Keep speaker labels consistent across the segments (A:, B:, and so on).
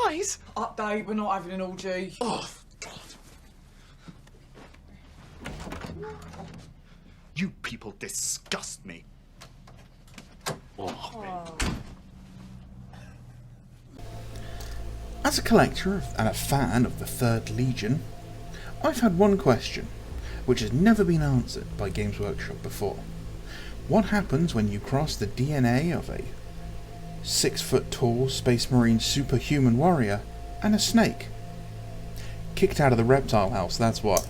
A: Guys, update, we're not having an orgy.
B: Oh, God. You people disgust me. Oh.
C: As a collector and a fan of the Third Legion, I've had one question, which has never been answered by Games Workshop before. What happens when you cross the DNA of a 6-foot-tall Space Marine superhuman warrior and a snake? Kicked out of the reptile house, that's what.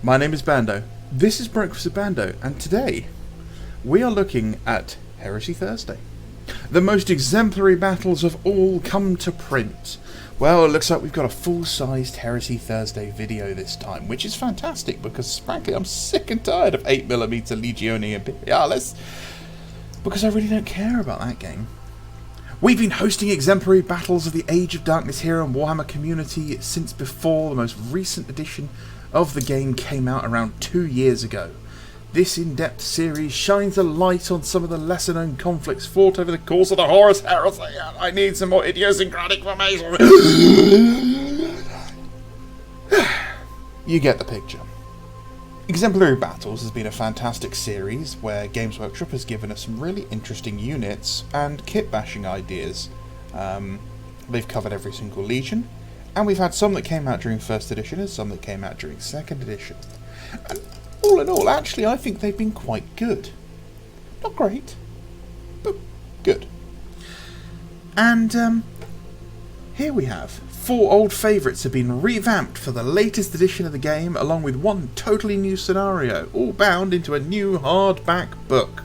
C: My name is Bando, this is Breakfast with Bando, and today we are looking at Heresy Thursday. The most exemplary battles of all come to print. Well, it looks like we've got a full-sized Heresy Thursday video this time, which is fantastic because, frankly, I'm sick and tired of 8mm Legione Imperialis, because I really don't care about that game. We've been hosting exemplary battles of the Age of Darkness here in Warhammer community since before the most recent edition of the game came out around 2 years ago. This in-depth series shines a light on some of the lesser-known conflicts fought over the course of the Horus Heresy, and I need some more idiosyncratic information. You get the picture. Exemplary Battles has been a fantastic series where Games Workshop has given us some really interesting units and kit-bashing ideas. They've covered every single Legion, and we've had some that came out during 1st edition and some that came out during 2nd edition. And all in all, actually, I think they've been quite good. Not great, but good. And here we have 4 old favourites have been revamped for the latest edition of the game, along with one totally new scenario, all bound into a new hardback book.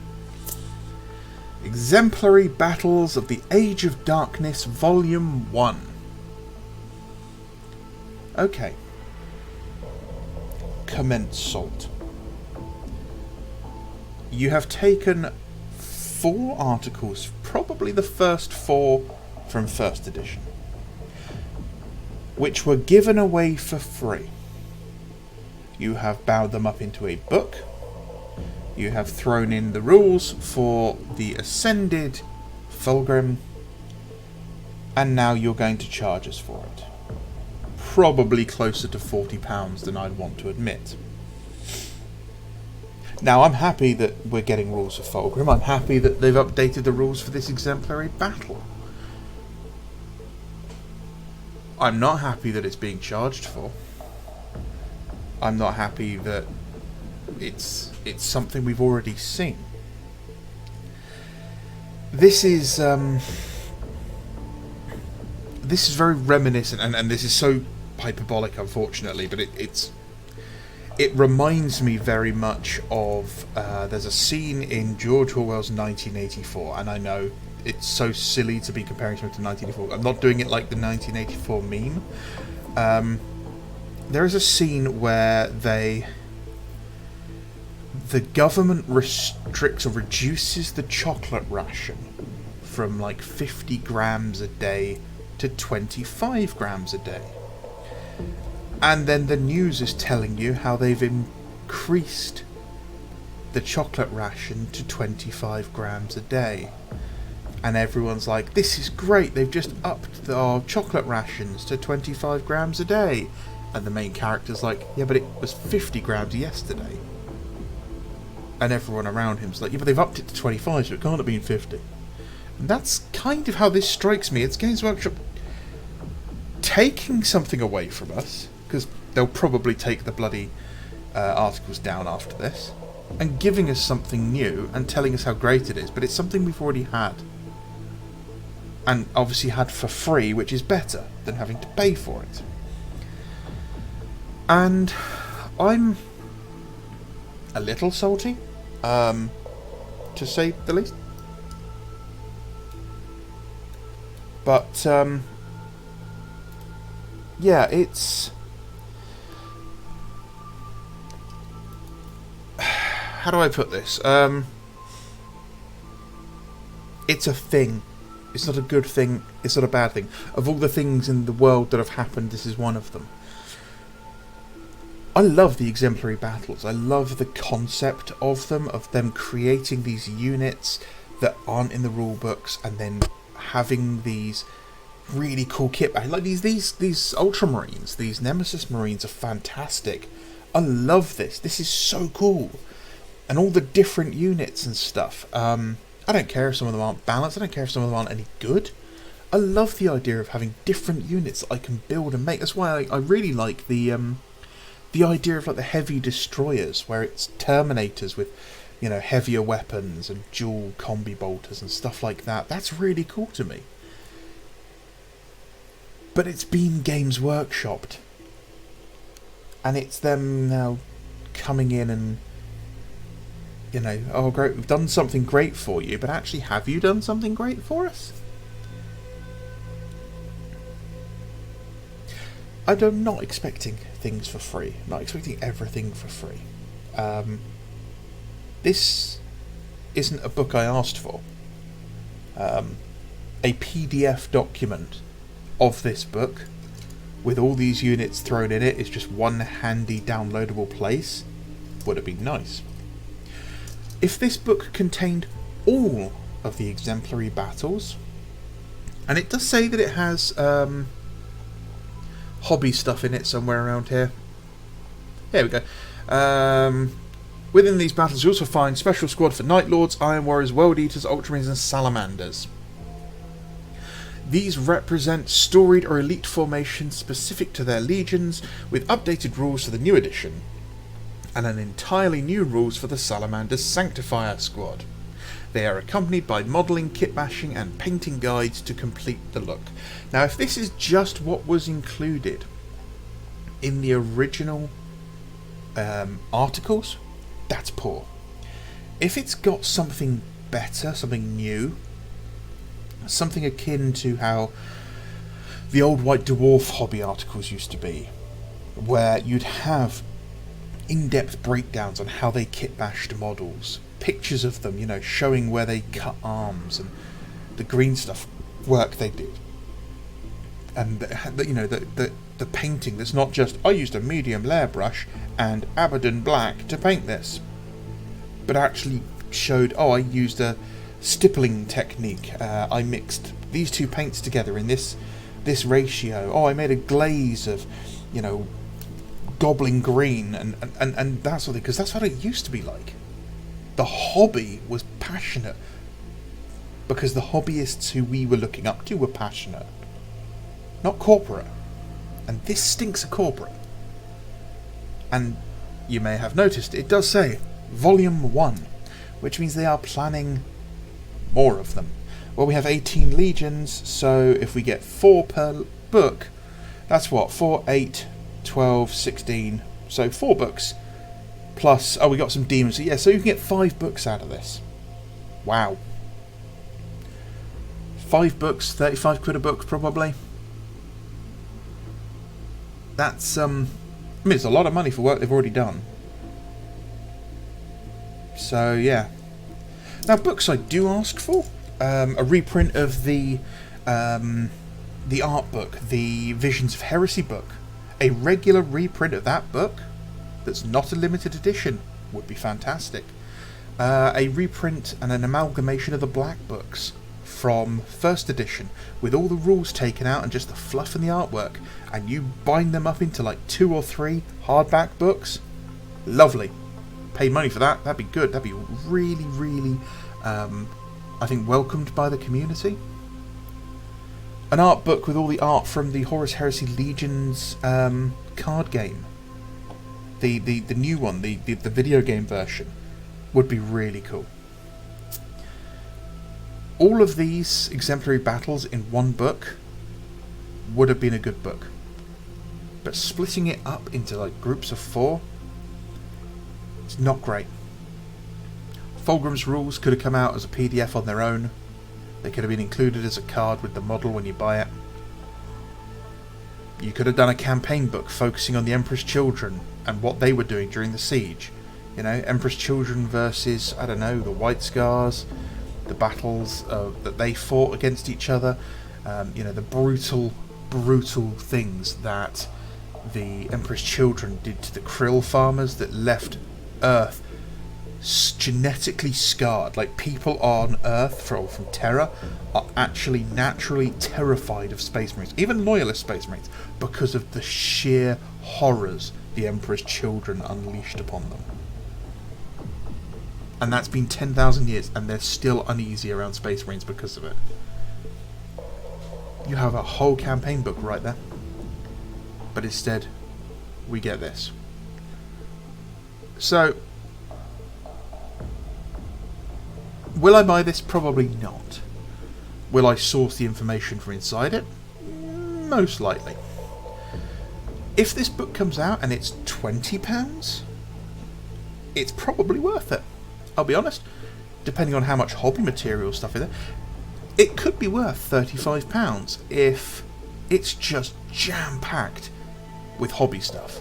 C: Exemplary Battles of the Age of Darkness, Volume 1. Okay. Commensalt. You have taken 4 articles, probably the first 4 from 1st edition, which were given away for free. You have bound them up into a book. You have thrown in the rules for the Ascended Fulgrim, and now you're going to charge us for it. Probably closer to £40 than I'd want to admit. Now, I'm happy that we're getting rules for Fulgrim. I'm happy that they've updated the rules for this exemplary battle. I'm not happy that it's being charged for. I'm not happy that it's something we've already seen. This is very reminiscent, and this is so hyperbolic, unfortunately, but it reminds me very much of there's a scene in George Orwell's 1984, and I know it's so silly to be comparing something to 1984. I'm not doing it like the 1984 meme. There is a scene where the government restricts or reduces the chocolate ration from like 50 grams a day to 25 grams a day. And then the news is telling you how they've increased the chocolate ration to 25 grams a day. And everyone's like, this is great, they've just upped our chocolate rations to 25 grams a day. And the main character's like, yeah, but it was 50 grams yesterday. And everyone around him's like, yeah, but they've upped it to 25, so it can't have been 50. And that's kind of how this strikes me. It's Games Workshop taking something away from us, because they'll probably take the bloody articles down after this, and giving us something new and telling us how great it is, but it's something we've already had. And obviously had for free, which is better than having to pay for it. And I'm a little salty, to say the least. But, yeah, it's... How do I put this? It's a thing. It's not a good thing. It's not a bad thing. Of all the things in the world that have happened, this is one of them. I love the exemplary battles. I love the concept of them creating these units that aren't in the rule books and then having these really cool kit back. Like these Ultramarines, these Nemesis Marines are fantastic. I love this. This is so cool. And all the different units and stuff. I don't care if some of them aren't balanced. I don't care if some of them aren't any good. I love the idea of having different units that I can build and make. That's why I really like the idea of like the heavy destroyers, where it's Terminators with, you know, heavier weapons and dual combi bolters and stuff like that. That's really cool to me. But it's been Games Workshopped. And it's them now coming in and, you know, oh great, we've done something great for you, but actually, have you done something great for us? I'm not expecting things for free. I'm not expecting everything for free. This isn't a book I asked for. A PDF document of this book with all these units thrown in it is just one handy downloadable place. Would have been nice. If this book contained all of the exemplary battles, and it does say that it has hobby stuff in it somewhere around here. There we go. Within these battles you also find Special Squad for Night Lords, Iron Warriors, World Eaters, Ultramarines and Salamanders. These represent storied or elite formations specific to their legions, with updated rules for the new edition, and an entirely new rules for the Salamander's Sanctifier Squad. They are accompanied by modelling, kit bashing and painting guides to complete the look. Now if this is just what was included in the original articles, that's poor. If it's got something better, something new, something akin to how the old White Dwarf hobby articles used to be, where you'd have in-depth breakdowns on how they kit bashed models, pictures of them, you know, showing where they cut arms and the green stuff work they did, and you know, the painting that's not just I used a medium layer brush and Abaddon black to paint this, but actually showed, oh, I used a stippling technique, I mixed these two paints together in this ratio, oh, I made a glaze of, you know, goblin green and that sort of thing, because that's what it used to be like. The hobby was passionate because the hobbyists who we were looking up to were passionate, not corporate. And this stinks of corporate. And you may have noticed it does say Volume 1, which means they are planning more of them. Well, we have 18 legions, so if we get 4 per book, that's what, 4, 8, 12, 16, so 4 books. Plus, oh, we got some demons. So yeah, so you can get 5 books out of this. Wow. 5 books, 35 quid a book, probably. That's, I mean, it's a lot of money for work they've already done. So, yeah. Now, books I do ask for. A reprint of the art book, the Visions of Heresy book. A regular reprint of that book that's not a limited edition would be fantastic. A reprint and an amalgamation of the black books from first edition with all the rules taken out and just the fluff and the artwork, and you bind them up into like 2 or 3 hardback books. Lovely. Pay money for that. That'd be good. That'd be really, really I think welcomed by the community. An art book with all the art from the Horus Heresy Legions card game. The new one, the video game version, would be really cool. All of these exemplary battles in one book would have been a good book. But splitting it up into like groups of 4, it's not great. Fulgrim's rules could have come out as a PDF on their own. They could have been included as a card with the model when you buy it. You could have done a campaign book focusing on the Emperor's Children and what they were doing during the siege. You know, Emperor's Children versus, I don't know, the White Scars, the battles that they fought against each other. You know, the brutal things that the Emperor's Children did to the krill farmers that left Earth genetically scarred. Like, people on Earth from Terra are actually naturally terrified of Space Marines, even loyalist Space Marines, because of the sheer horrors the Emperor's children unleashed upon them. And that's been 10,000 years, and they're still uneasy around Space Marines because of it. You have a whole campaign book right there. But instead, we get this. So, will I buy this? Probably not. Will I source the information from inside it? Most likely. If this book comes out and it's £20, it's probably worth it. I'll be honest. Depending on how much hobby material stuff is there, it could be worth £35 if it's just jam-packed with hobby stuff.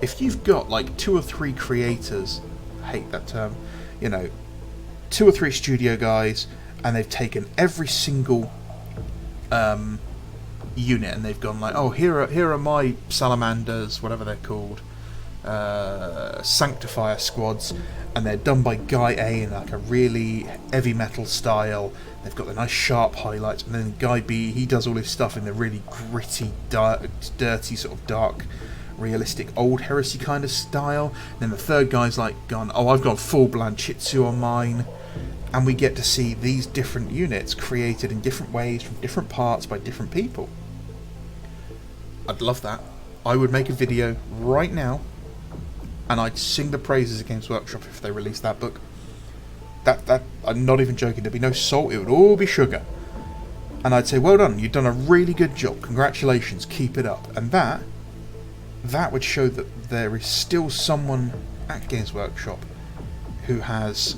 C: If you've got like 2 or 3 creators, I hate that term, 2 or 3 studio guys, and they've taken every single unit and they've gone like, oh, here are my salamanders, whatever they're called, sanctifier squads, and they're done by Guy A in like a really heavy metal style. They've got the nice sharp highlights, and then Guy B, he does all his stuff in the really gritty, dirty, sort of dark, realistic old heresy kind of style. And then the third guy's like gone, oh, I've gone full Blanchitsu on mine. And we get to see these different units created in different ways from different parts by different people. I'd love that. I would make a video right now and I'd sing the praises of Games Workshop if they released that book. That I'm not even joking. There'd be no salt. It would all be sugar. And I'd say, well done. You've done a really good job. Congratulations. Keep it up. And that would show that there is still someone at Games Workshop who has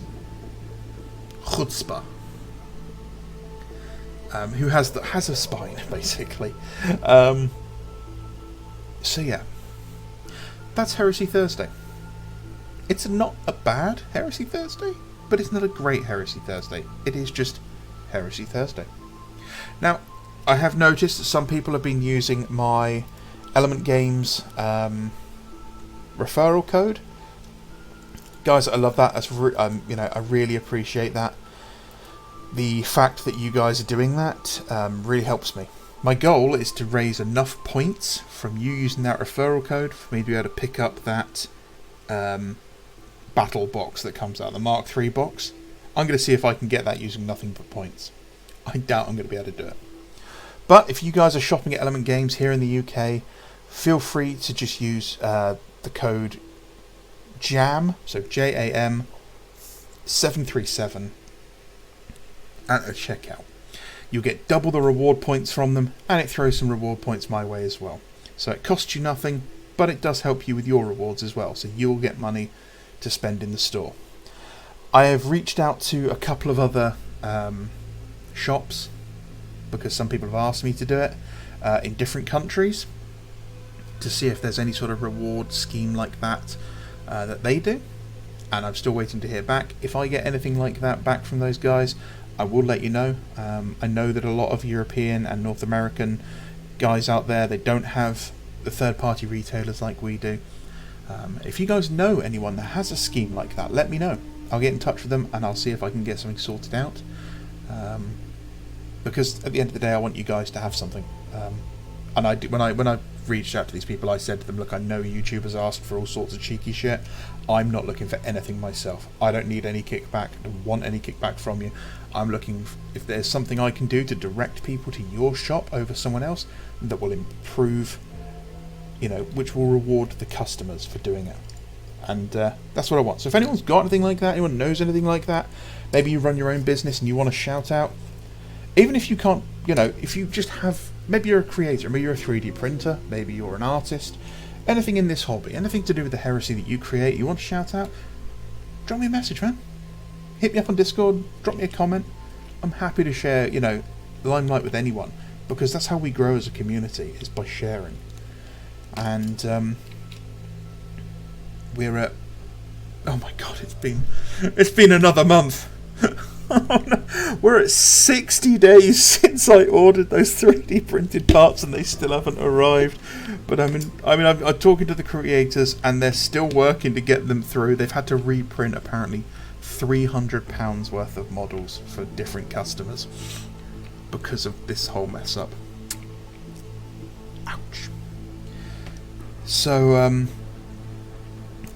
C: chutzpah, who has a spine, basically. So yeah, that's Heresy Thursday. It's not a bad Heresy Thursday, but it's not a great Heresy Thursday. It is just Heresy Thursday. Now, I have noticed that some people have been using my Element Games referral code. Guys, I love that. That's I really appreciate that. The fact that you guys are doing that really helps me. My goal is to raise enough points from you using that referral code for me to be able to pick up that battle box that comes out, the Mark III box. I'm going to see if I can get that using nothing but points. I doubt I'm going to be able to do it. But if you guys are shopping at Element Games here in the UK, feel free to just use the code JAM, so JAM 737 at the checkout. You'll get double the reward points from them, and it throws some reward points my way as well. So it costs you nothing, but it does help you with your rewards as well, so you'll get money to spend in the store. I have reached out to a couple of other shops, because some people have asked me to do it in different countries, to see if there's any sort of reward scheme like that that they do, and I'm still waiting to hear back. If I get anything like that back from those guys, I will let you know. I know that a lot of European and North American guys out there, they don't have the third-party retailers like we do. If you guys know anyone that has a scheme like that, let me know. I'll get in touch with them and I'll see if I can get something sorted out. Because at the end of the day, I want you guys to have something. And I do, when I reached out to these people, I said to them, look, I know YouTubers ask for all sorts of cheeky shit. I'm not looking for anything myself. I don't need any kickback. I don't want any kickback from you. I'm looking if there's something I can do to direct people to your shop over someone else that will improve, which will reward the customers for doing it. And that's what I want. So if anyone's got anything like that, anyone knows anything like that, maybe you run your own business and you want to shout out, even if you can't, if you just have, maybe you're a creator, maybe you're a 3D printer, maybe you're an artist, anything in this hobby, anything to do with the heresy that you create, you want to shout out, drop me a message, man. Hit me up on Discord, drop me a comment. I'm happy to share, the limelight with anyone, because that's how we grow as a community, is by sharing. And we're at, oh my god, it's been another month. Oh no. We're at 60 days since I ordered those 3D printed parts and they still haven't arrived. But I'm talking to the creators and they're still working to get them through. They've had to reprint apparently £300 worth of models for different customers because of this whole mess up. Ouch. So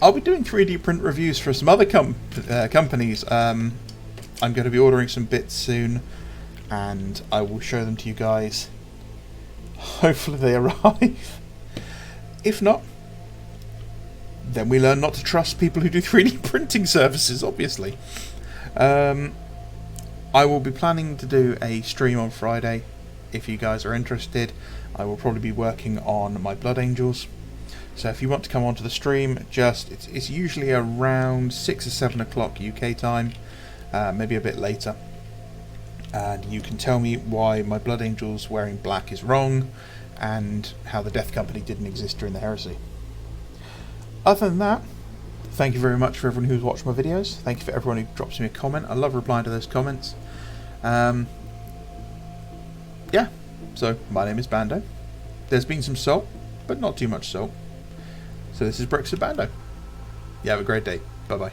C: I'll be doing 3D print reviews for some other companies. I'm going to be ordering some bits soon, and I will show them to you guys. Hopefully they arrive. If not, then we learn not to trust people who do 3D printing services, obviously. I will be planning to do a stream on Friday. If you guys are interested, I will probably be working on my Blood Angels. So if you want to come onto the stream, it's usually around 6 or 7 o'clock UK time. Maybe a bit later, and you can tell me why my Blood Angels wearing black is wrong and how the Death Company didn't exist during the Heresy. Other than that, thank you very much for everyone who's watched my videos. Thank you for everyone who drops me a comment. I love replying to those comments. Yeah, so my name is Bando. There's been some salt, but not too much salt. So this is Bricks of Bando. You have a great day. Bye bye.